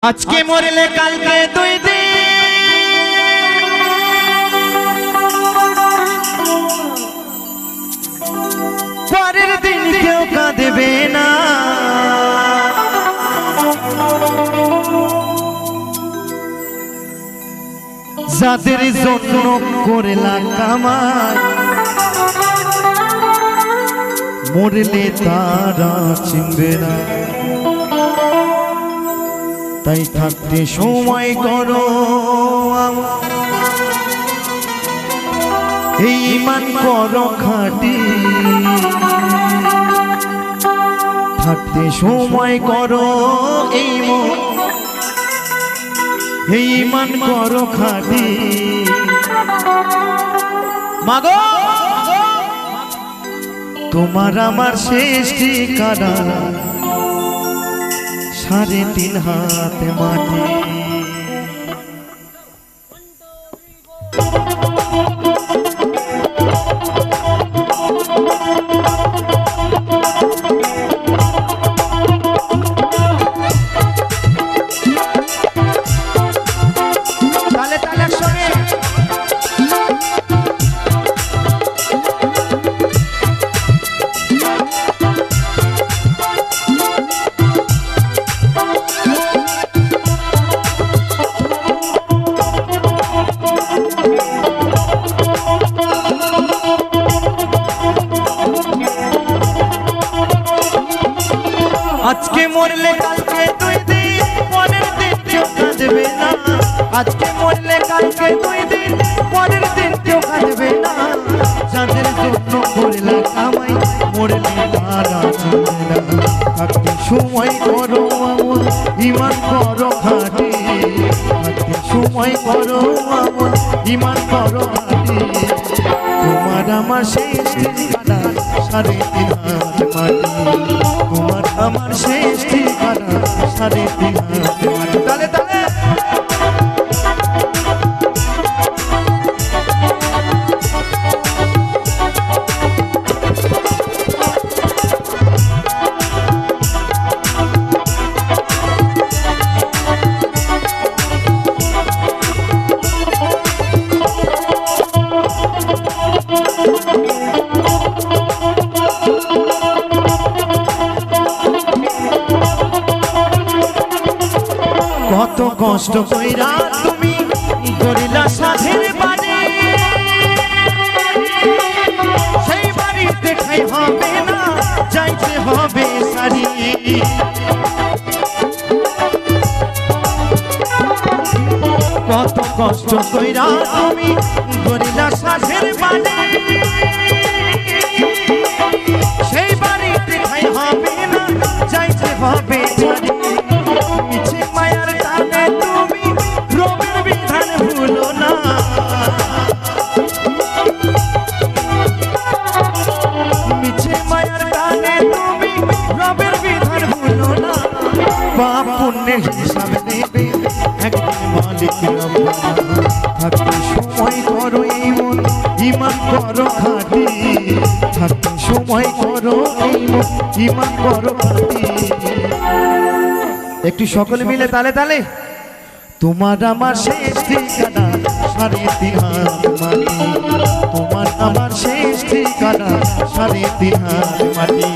आज के मरले काल के दुई दिन परेर दिन क्यों काঁদবে না যাদের জন্য করলা কামাই মরলে তারা চিনবে না তাই থাকতে সময় করো এই ঈমান করো খাঁটি থাকতে সময় করো এই ঈমান করো খাঁটি মাগো তোমার আমার শেষ ঠিকানা 3.5 হাত মাটি आज के मरले काल के दुई दिन परेर दिन क्यों काঁদবে না आज के मरले काल के दुई दिन परेर दिन क्यों काঁদবে না যাদের জন্য করলা কামাই মরলে তারা চিনবে না থাকতে সময় করো আমল ঈমান করো খাঁটি থাকতে সময় করো আমল ঈমান করো খাঁটি তোমার আমার শেষ ঠিকানা 3.5 হাত মাটি তোমার আমার শেষ ঠিকানা 3.5 হাত মাটি তালে তালে কত কষ্ট কইরা তুমি করিলা সাধের বাড়ি সেই বাড়িতে খাই হবে না যাইতে হবে সারি কত কষ্ট কইরা তুমি করিলা সাধের বাড়ি সেই বাড়িতে খাই হবে না যাইতে হবে সারি पाप पुण्य हिसाब देबे একদিন মালিক রব্বানা থাকতে সময় করো ঈমান করো খাঁটি থাকতে সময় করো ঈমান করো খাঁটি একটু সকলে মিলে তালে তালে তোমার আমার শেষ ঠিকানা 3.5 হাত মাটি তোমার আমার শেষ ঠিকানা 3.5 হাত মাটি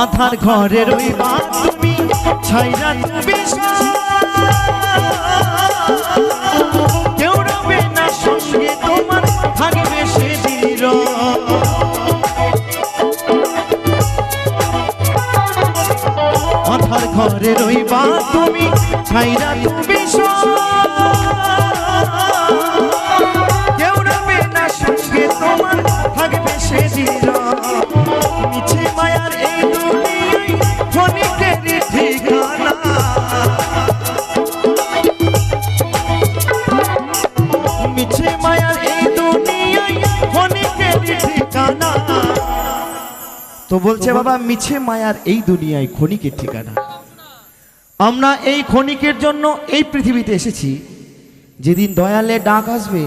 আধার ঘরে রইবা তুমি ছাইরা তুমি কেউ রবে না সঙ্গে তোমার থাকবে সেদিন আধার ঘরে রইবা তুমি ছাইরা তুমি কেউ রবে না সঙ্গে তোমার থাকবে সেদিন মিছে মায়ার এই দুনিয়ায় ক্ষণিকেরই ঠিকানা মিছে মায়ার এই দুনিয়ায় ক্ষণিকেরই ঠিকানা তো বলছে বাবা মিছে মায়ার এই দুনিয়ায় ক্ষণিকের ঠিকানা আমরা এই ক্ষণিকের জন্য এই পৃথিবীতে এসেছি যেদিন দয়ালে ডাক আসবে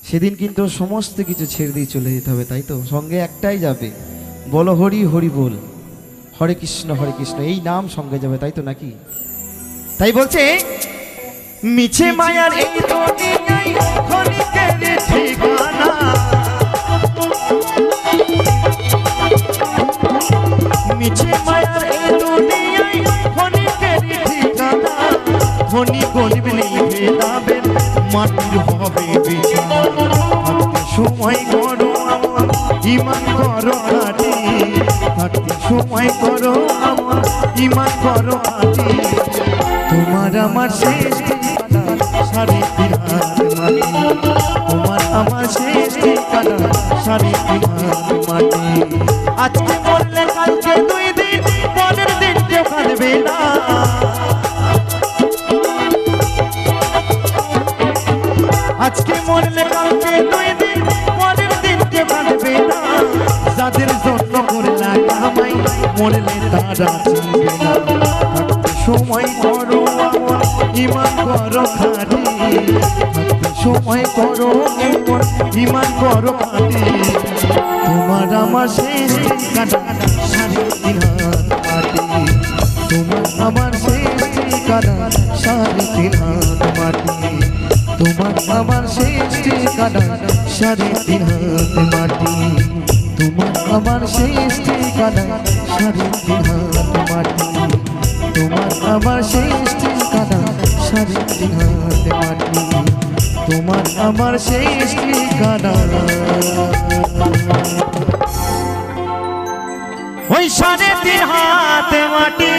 সেদিন কিন্তু সমস্ত কিছু ছেড়ে দিয়ে চলে যেতে হবে তাই তো সঙ্গে একটাই যাবে বলো হরি হরি বল হরে কৃষ্ণ এই নাম সঙ্গে যাবে তাই তো নাকি তাই বলছে মিছে মায়ার এই দুনিয়ায় ক্ষণিকের ঠিকানা মিছে মায়ার এই দুনিয়ায় ক্ষণিকের ঠিকানা ক্ষণিক গলিবে নিভে যাবে মাটির হবে বিছানা থাকতে সময় করো আমার ইমান করো খাটি থাকতে সময় করো আমার ইমান করো খাটি তোমার আমার শেষ ঠিকানা সাড়ে 3 হাত মাটি তোমার আমার শেষ ঠিকানা সাড়ে 3 হাত মাটি আজকে মরলে কালকে 2 দিন পরের দিন কেউ কাঁদবে না আজকে মরলে কালকে 2 দিন পরের দিন কেউ কাঁদবে না যাদের জন্য করলা কামাই মরলে তারা চিনবে না থাকতে সময় করো আমার ইমান করো খাটি থাকতে সময় করো আমার ইমান করো খাটি তোমার আমার শেষ ঠিকানা সাড়ে 3 হাত মাটি তোমার আমার শেষ ঠিকানা সাড়ে 3 হাত মাটি তোমার আমার শেষ ঠিকানা সাড়ে 3 হাত মাটি তোমার আমার শেষ ঠিকানা সাড়ে 3 হাত মাটি তোমার আমার শেষ ঠিকানা সাড়ে 3 হাত মাটি তোমার আমার শেষ ঠিকানা ওই সাড়ে 3 হাত মাটি।